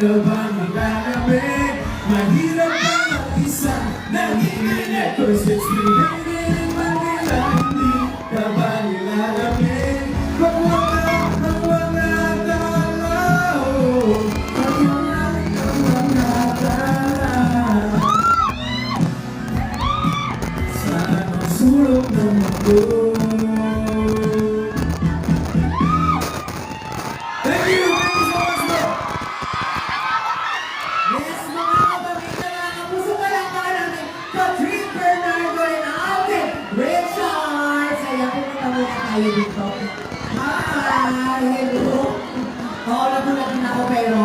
ka ba nilalamig? Mahirap ba mag-isa? Nanginginig cause it's raining in Manila. Hindi ka ba nilalamig? Pag wala tala, oh. Pag wala tala, saan ang sulok ng mundo? Thank you! Thank you so much, bro! Yes, mga kapamilya, mga kapuso, palakpakan natin Catherine Bernardo and Alvin Richards. Ayan, pumunta muna tayo dito. Hi! Hello! Oo, nagulat din ako pero